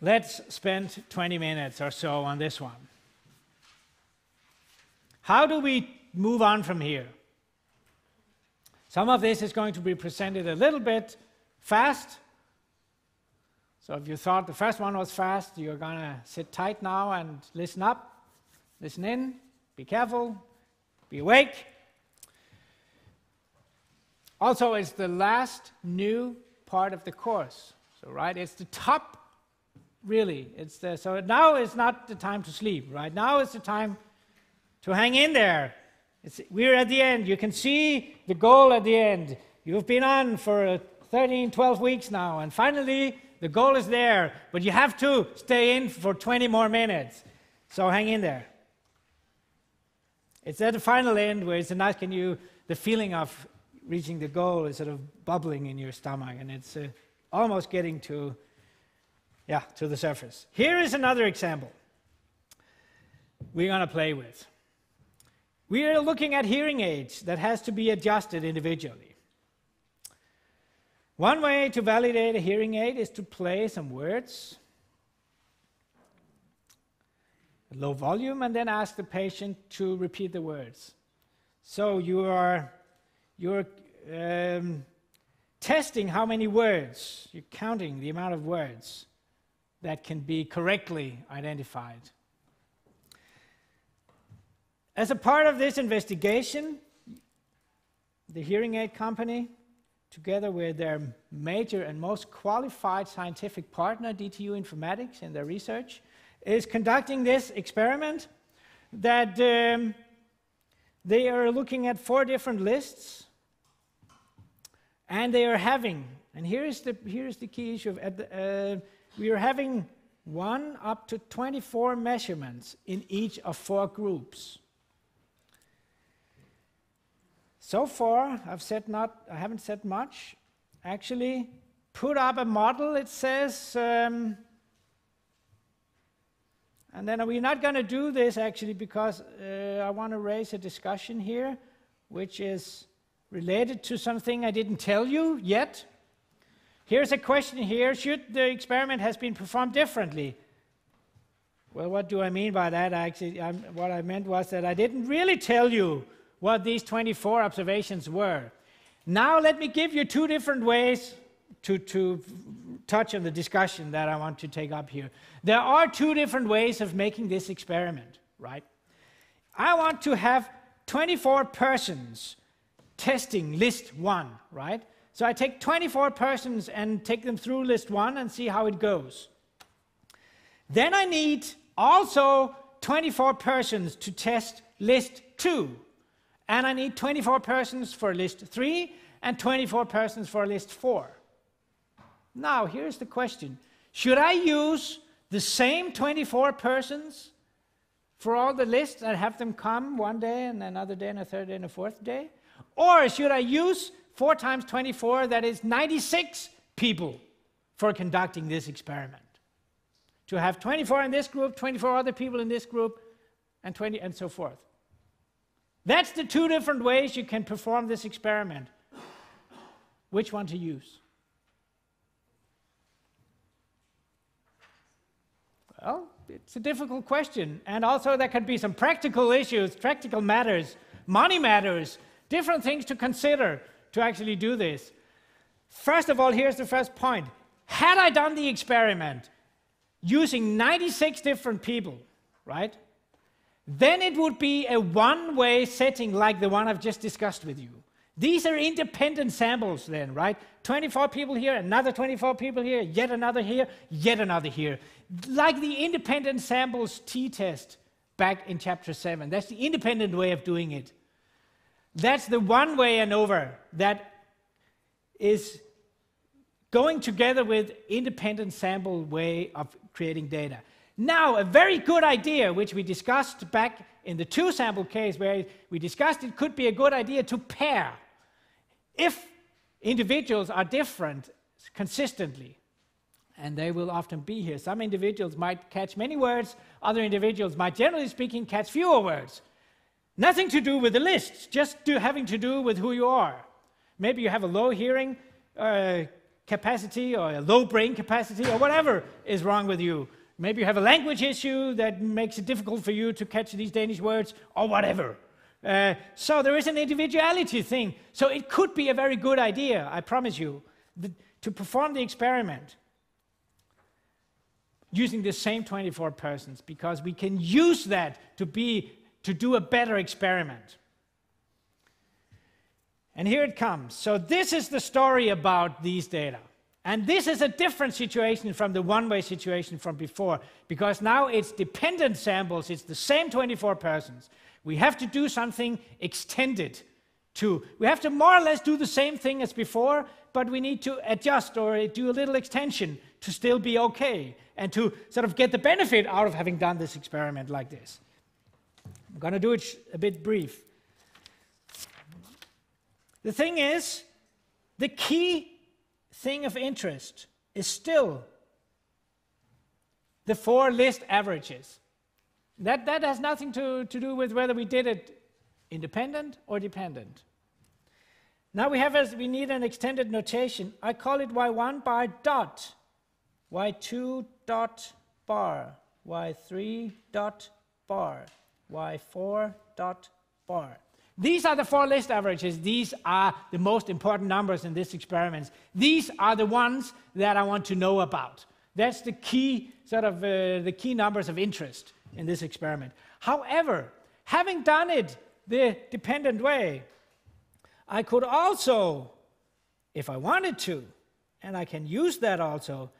Let's spend 20 minutes or so on this one. How do we move on from here? Some of this is going to be presented a little bit fast. So if you thought the first one was fast, you're going to sit tight now and listen up, listen in, be careful, be awake. Also, it's the last new part of the course. So, right, it's the top, really. So now is not the time to sleep, right? Now is the time to hang in there. We're at the end. You can see the goal at the end. You've been on for 13, 12 weeks now, and finally the goal is there, but you have to stay in for 20 more minutes. So hang in there. It's at the final end where it's a nice, the feeling of reaching the goal is sort of bubbling in your stomach, and it's almost getting to the surface. Here is another example we're going to play with. We are looking at hearing aids that has to be adjusted individually. One way to validate a hearing aid is to play some words at low volume and then ask the patient to repeat the words. So you're testing how many words, you're counting the amount of words that can be correctly identified. As a part of this investigation, the hearing aid company, together with their major and most qualified scientific partner, DTU Informatics, in their research, is conducting this experiment that they are looking at 4 different lists, and they are having, and here's the key issue, we are having 1 up to 24 measurements in each of 4 groups. So far, I haven't said much. Actually, put up a model, it says, and then we're not going to do this actually because I want to raise a discussion here, which is related to something I didn't tell you yet. Here's a question here: should the experiment has been performed differently? Well, what do I mean by that? What I meant was that I didn't really tell you what these 24 observations were. Now let me give you 2 different ways to touch on the discussion that I want to take up here. There are 2 different ways of making this experiment, right? I want to have 24 persons testing list 1, right? So I take 24 persons and take them through list 1 and see how it goes. Then I need also 24 persons to test list 2. And I need 24 persons for list 3 and 24 persons for list 4. Now, here's the question. Should I use the same 24 persons for all the lists and have them come one day and another day and a third day and a fourth day? Or should I use 4 times 24, that is 96 people, for conducting this experiment? To have 24 in this group, 24 other people in this group, and 20 and so forth. That's the 2 different ways you can perform this experiment. Which one to use? Well, it's a difficult question. And also there can be some practical issues, practical matters, money matters, different things to consider to actually do this. First of all, here's the first point. Had I done the experiment using 96 different people, right? Then it would be a one-way setting like the one I've just discussed with you. These are independent samples then, right? 24 people here, another 24 people here, yet another here, yet another here. Like the independent samples t-test back in chapter 7. That's the independent way of doing it. That's the one-way ANOVA that is going together with independent sample way of creating data. Now, a very good idea, which we discussed back in the 2 sample case, where we discussed it could be a good idea to pair. If individuals are different consistently, and they will often be here. Some individuals might catch many words, other individuals might, generally speaking, catch fewer words. Nothing to do with the list, just having to do with who you are. Maybe you have a low hearing capacity or a low brain capacity or whatever is wrong with you. Maybe you have a language issue that makes it difficult for you to catch these Danish words or whatever. So there is an individuality thing. So it could be a very good idea, I promise you, to perform the experiment using the same 24 persons, because we can use that to do a better experiment. And here it comes. So this is the story about these data. And this is a different situation from the one-way situation from before, because now it's dependent samples, it's the same 24 persons. We have to do something extended to, we have to more or less do the same thing as before, but we need to adjust or do a little extension to still be okay, and to sort of get the benefit out of having done this experiment like this. I'm going to do it a bit brief. The thing is, the key thing of interest is still the 4 list averages. That has nothing to do with whether we did it independent or dependent. Now we need an extended notation. I call it y1 bar dot, y2 dot bar, y3 dot bar, y4 dot bar. These are the 4 list averages. These are the most important numbers in this experiment. These are the ones that I want to know about. That's the key, sort of the key numbers of interest in this experiment. However, having done it the dependent way, I could also, if I wanted to, and I can use that also,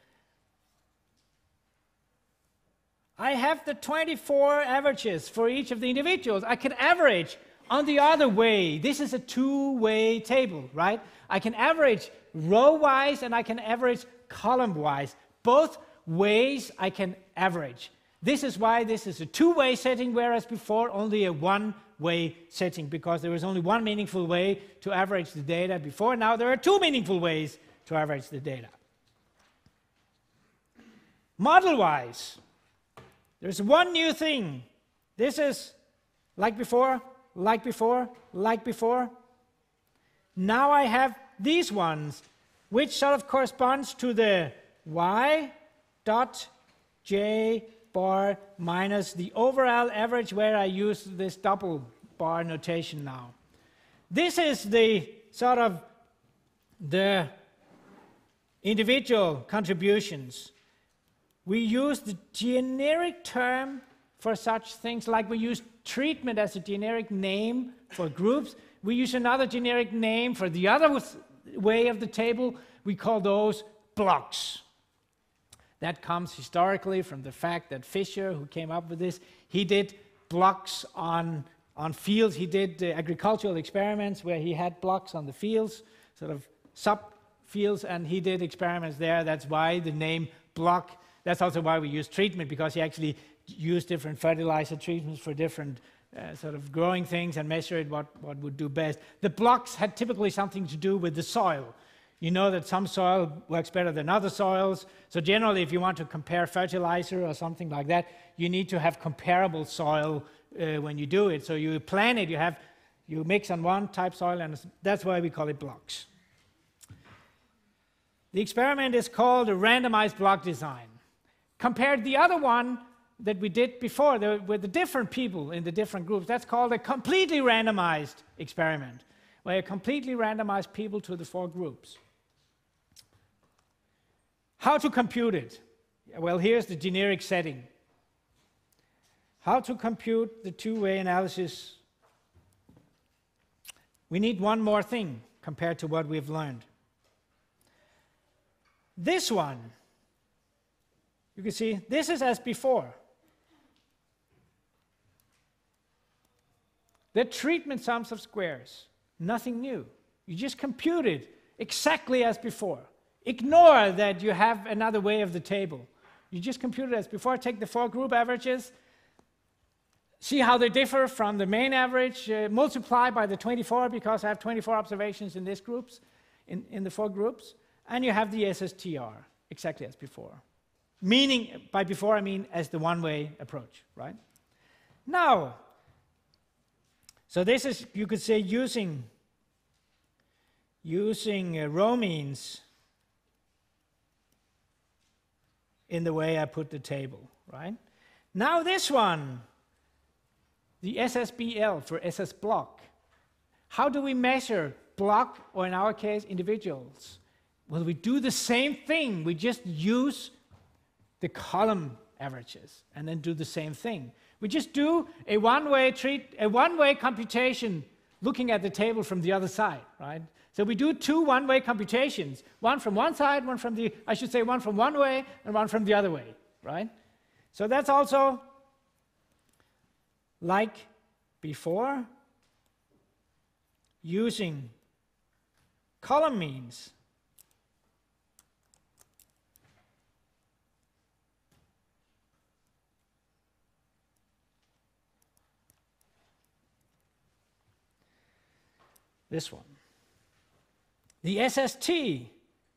I have the 24 averages for each of the individuals. I can average on the other way. This is a two-way table, right? I can average row-wise and I can average column-wise. Both ways I can average. This is why this is a two-way setting, whereas before only a one-way setting, because there was only one meaningful way to average the data before. Now there are 2 meaningful ways to average the data. Model-wise, there's one new thing. This is like before, like before, like before. Now I have these ones, which sort of corresponds to the y dot j bar minus the overall average, where I use this double bar notation now. This is the sort of the individual contributions. We use the generic term for such things, like we use treatment as a generic name for groups. We use another generic name for the other way of the table. We call those blocks. That comes historically from the fact that Fisher, who came up with this, he did blocks on fields. He did agricultural experiments where he had blocks on the fields, sort of sub-fields, and he did experiments there. That's why the name block. That's also why we use treatment, because he actually used different fertilizer treatments for different sort of growing things and measured what would do best. The blocks had typically something to do with the soil. You know that some soil works better than other soils. So generally, if you want to compare fertilizer or something like that, you need to have comparable soil when you do it. So you plan it, you mix on one type soil, and that's why we call it blocks. The experiment is called a randomized block design. Compared the other one that we did before with the different people in the different groups, that's called a completely randomized experiment, where you completely randomize people to the 4 groups. How to compute it? Well, here's the generic setting. How to compute the two-way analysis? We need one more thing compared to what we've learned. This one, you can see, this is as before. The treatment sums of squares, nothing new. You just compute it exactly as before. Ignore that you have another way of the table. You just compute it as before. Take the 4 group averages, see how they differ from the main average, multiply by the 24, because I have 24 observations in these groups, in the 4 groups, and you have the SSTR, exactly as before. Meaning, by before I mean as the one-way approach, right? Now, so this is, you could say, using row means in the way I put the table, right? Now this one, the SSBL for SS block. How do we measure block, or in our case, individuals? Well, we do the same thing. We just use the column averages and then do the same thing. We just do a one-way computation looking at the table from the other side, right? So we do two one-way computations, one from one side, one from one from one way and one from the other way, right? So that's also like before, using column means. This one. The SST,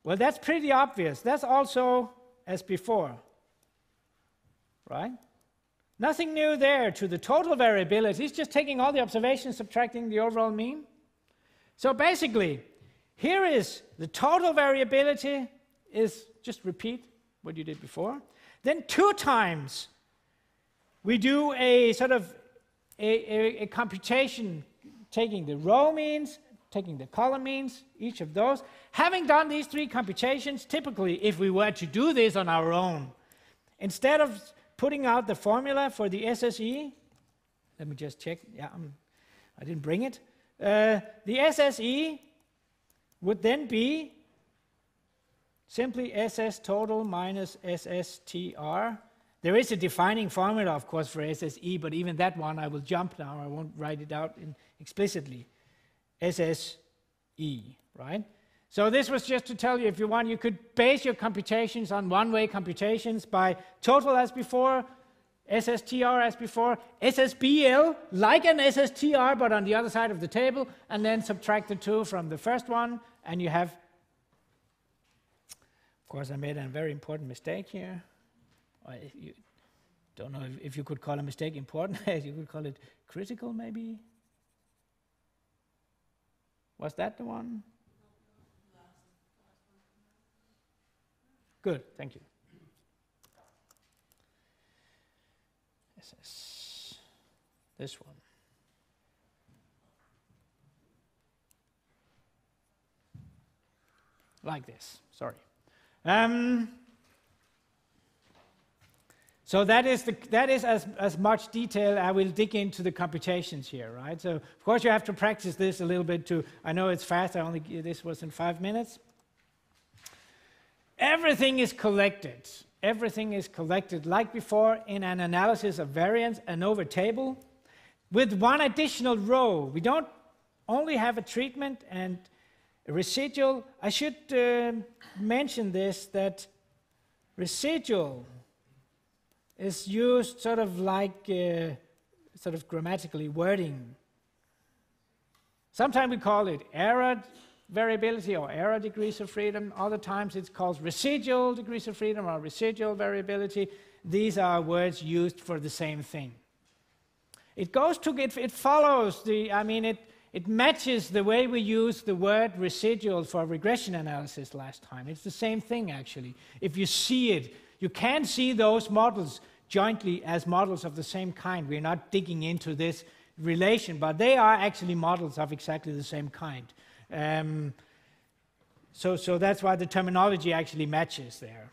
well, that's pretty obvious. That's also as before, right? Nothing new there to the total variability. It's just taking all the observations, subtracting the overall mean. So basically, here is the total variability, is just repeat what you did before. Then 2 times we do a sort of a computation, taking the row means, taking the column means, each of those. Having done these 3 computations, typically if we were to do this on our own, instead of putting out the formula for the SSE, let me just check, yeah, I didn't bring it. The SSE would then be simply SS total minus SSTR. There is a defining formula, of course, for SSE, but even that one I will jump now. I won't write it out explicitly. SSE, right? So this was just to tell you, if you want, you could base your computations on one-way computations by total as before, SSTR as before, SSBL like an SSTR but on the other side of the table, and then subtract the 2 from the first one, and you have, of course I made a very important mistake here. You don't know if you could call a mistake important, you could call it critical maybe. Was that the one? Good, thank you. This one. Like this, sorry. So that is as much detail. I will dig into the computations here, right? So of course you have to practice this a little bit too. I know it's fast. This was in 5 minutes. Everything is collected. Everything is collected like before in an analysis of variance, ANOVA table, with one additional row. We don't only have a treatment and a residual. I should mention this, that residual is used sort of like sort of grammatically wording. Sometimes we call it error variability or error degrees of freedom. Other times it's called residual degrees of freedom or residual variability. These are words used for the same thing. It goes to, it follows the, it matches the way we use the word residual for regression analysis last time. It's the same thing actually. If you see it, you can see those models jointly as models of the same kind. We're not digging into this relation, but they are actually models of exactly the same kind. So that's why the terminology actually matches there.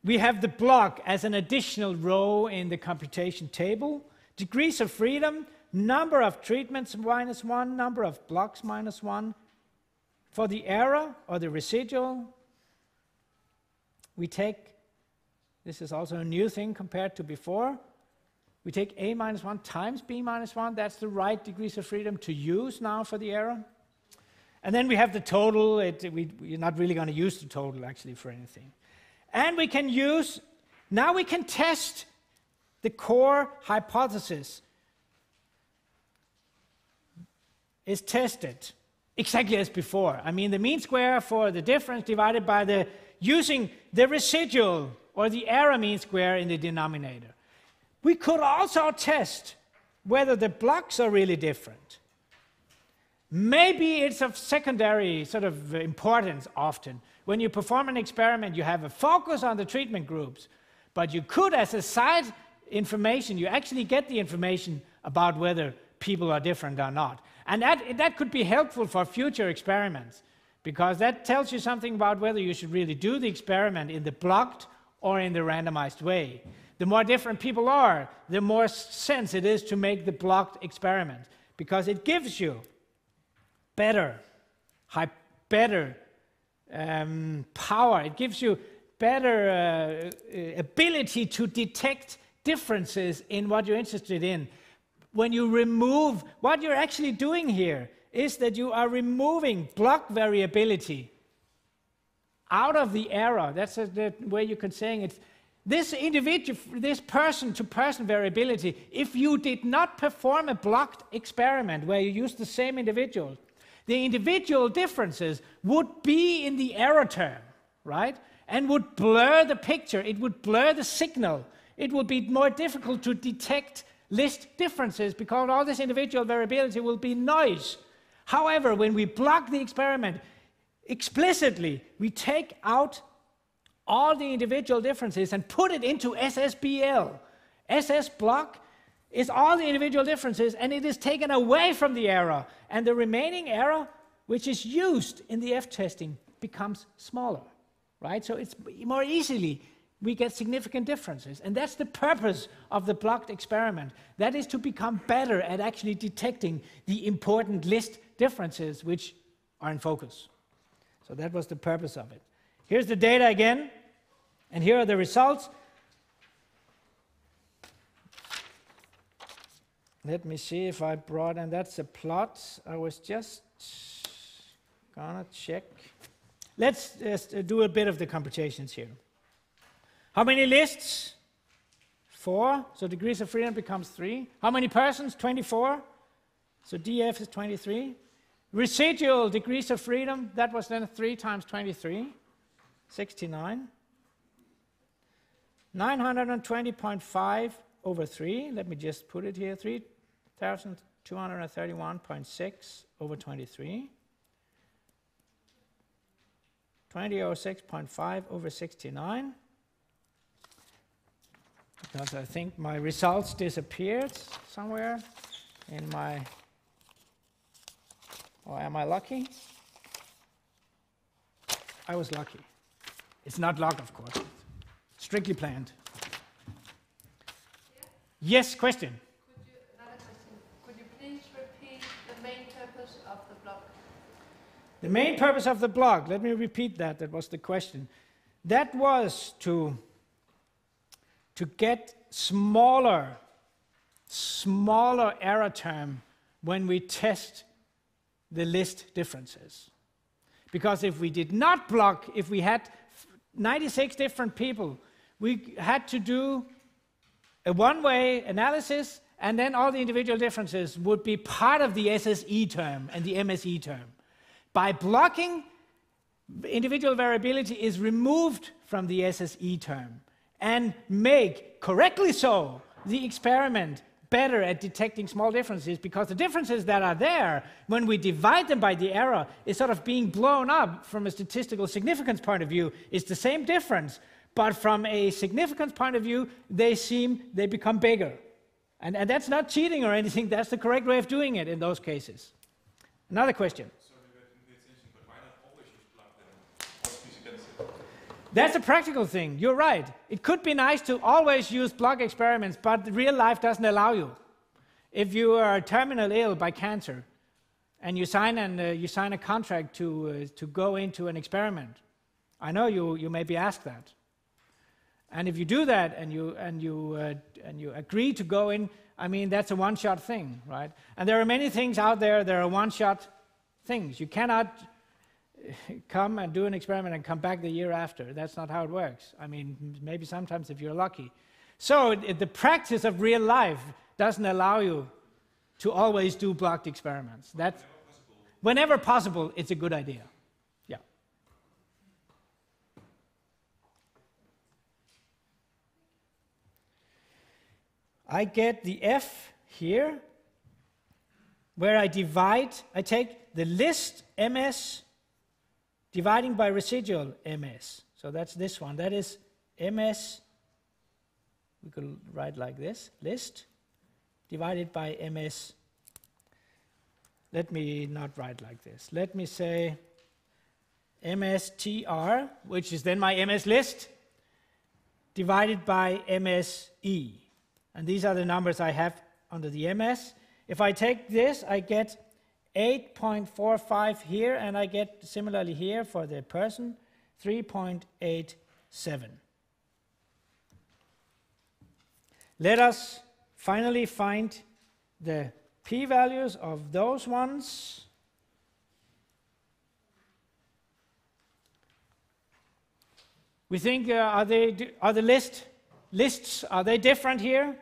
We have the block as an additional row in the computation table. Degrees of freedom, number of treatments -1, number of blocks -1. For the error or the residual, we take, this is also a new thing compared to before, we take A-1 times B-1. That's the right degrees of freedom to use now for the error. And then we have the total. We're not really going to use the total actually for anything. And we can use, now we can test the core hypothesis is tested exactly as before. The mean square for the difference divided by using the residual or the error mean square in the denominator. We could also test whether the blocks are really different. Maybe it's of secondary sort of importance often. When you perform an experiment, you have a focus on the treatment groups, but you could, as a side information, you actually get the information about whether people are different or not. And that could be helpful for future experiments, because that tells you something about whether you should really do the experiment in the blocked or in the randomized way. The more different people are, the more sense it is to make the blocked experiment, because it gives you better power. It gives you better ability to detect differences in what you're interested in. When you remove, what you're actually doing here is that you are removing block variability out of the error. That's the way you could say it. This individual, this person-to-person variability, if you did not perform a blocked experiment where you use the same individual, the individual differences would be in the error term, right? And would blur the picture. It would blur the signal. It would be more difficult to detect list differences because all this individual variability will be noise. However, when we block the experiment explicitly, we take out all the individual differences and put it into SSBL. SS block is all the individual differences, and it is taken away from the error. And the remaining error, which is used in the F-testing, becomes smaller, right? So it's more easily we get significant differences. And that's the purpose of the blocked experiment. That is to become better at actually detecting the important list differences which are in focus. So that was the purpose of it. Here's the data again, and here are the results. Let me see if I brought, and that's a plot. I was just gonna check. Let's just do a bit of the computations here. How many lists? 4. So degrees of freedom becomes 3. How many persons? 24. So DF is 23. Residual degrees of freedom, that was then 3 times 23. 69. 920.5 over 3. Let me just put it here. 3,231.6 over 23. 2006.5 over 69. Because I think my results disappeared somewhere in my... Or am I lucky? I was lucky. It's not luck, of course. It's strictly planned. Yeah. Yes, question? Another question. Could you please repeat the main purpose of the block? The main purpose of the block, let me repeat that. That was the question. That was to get smaller error term when we test the list differences. Because if we did not block, if we had 96 different people, we had to do a one-way analysis, and then all the individual differences would be part of the SSE term and the MSE term. By blocking, individual variability is removed from the SSE term and make, correctly so, the experiment better at detecting small differences, because the differences that are there, when we divide them by the error, is sort of being blown up from a statistical significance point of view. It's the same difference, but from a significance point of view, they become bigger. And that's not cheating or anything, that's the correct way of doing it in those cases. Another question. That's a practical thing, you're right. It could be nice to always use block experiments, but real life doesn't allow you. If you are terminally ill by cancer, and you sign a contract to go into an experiment, I know you may be asked that. And if you do that and you agree to go in, I mean, that's a one-shot thing, right? And there are many things out there that are one-shot things. You cannot come and do an experiment and come back the year after. That's not how it works. I mean, maybe sometimes if you're lucky. So the practice of real life doesn't allow you to always do blocked experiments. That's whenever possible, it's a good idea. Yeah. I get the F here. where I take the list MS dividing by residual MS. So that's this one. That is MS, we could write like this, list divided by MS. Let me not write like this. Let me say MSTR, which is then my MS list, divided by MSE. And these are the numbers I have under the MS. If I take this, I get 8.45 here, and I get similarly here for the person, 3.87. Let us finally find the p-values of those ones. We think, are the lists, are they different here?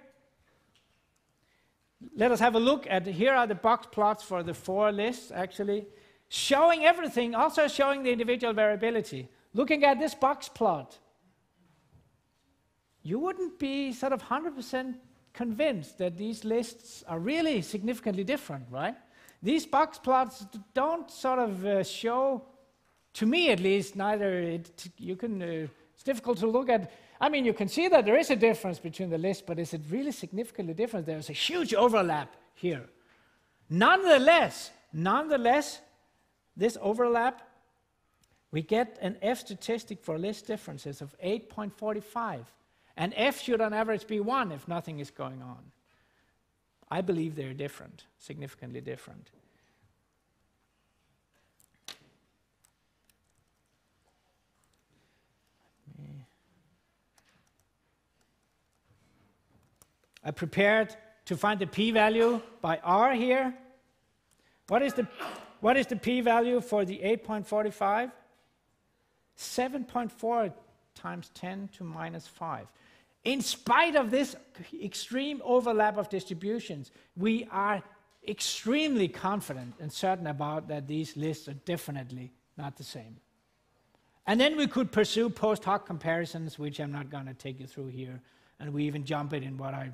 Let us have a look at, here are the box plots for the 4 lists, actually, showing everything, also showing the individual variability. Looking at this box plot, you wouldn't be sort of 100% convinced that these lists are really significantly different, right? These box plots don't sort of show, to me at least, it's difficult to look at. I mean, you can see that there is a difference between the lists, but is it really significantly different? There's a huge overlap here. Nonetheless, this overlap, we get an F statistic for list differences of 8.45. And F should on average be 1 if nothing is going on. I believe they're different, significantly different. I prepared to find the p-value by R here. What is the p-value for the 8.45? 7.4 times 10 to minus 5. In spite of this extreme overlap of distributions, we are extremely confident and certain about that these lists are definitely not the same. And then we could pursue post hoc comparisons, which I'm not going to take you through here. And we even jump it in what I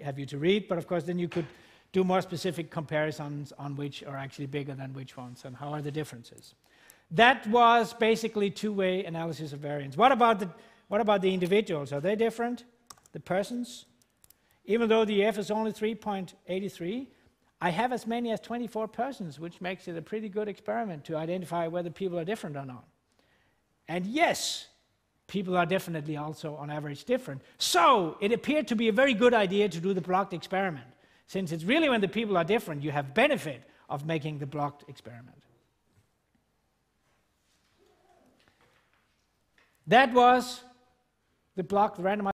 have you to read. But of course, then you could do more specific comparisons on which are actually bigger than which ones and how are the differences. That was basically two-way analysis of variance. What about the individuals? Are they different? The persons? Even though the F is only 3.83, I have as many as 24 persons, which makes it a pretty good experiment to identify whether people are different or not. And yes, people are definitely also on average different. So it appeared to be a very good idea to do the blocked experiment, since it's really when the people are different you have benefit of making the blocked experiment. That was the blocked randomized